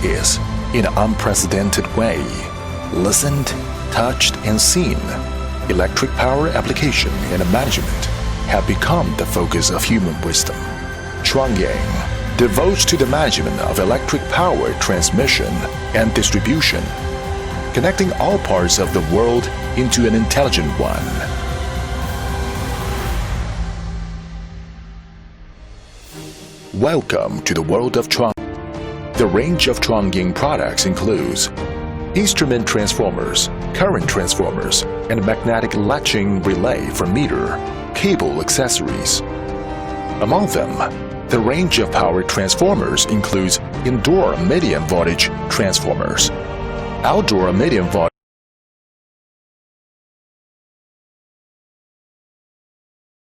is, in an unprecedented way, listened, touched, and seen. Electric power application and management have become the focus of human wisdom. Chuangyin devotes to the management of electric power transmission and distribution, connecting all parts of the world into an intelligent one. Welcome to the world of Chuangyin. The range of Chuangyin products includes instrument transformers, current transformers, and magnetic latching relay for meter, cable accessories. Among them, the range of power transformers includes indoor medium voltage transformers, outdoor medium voltage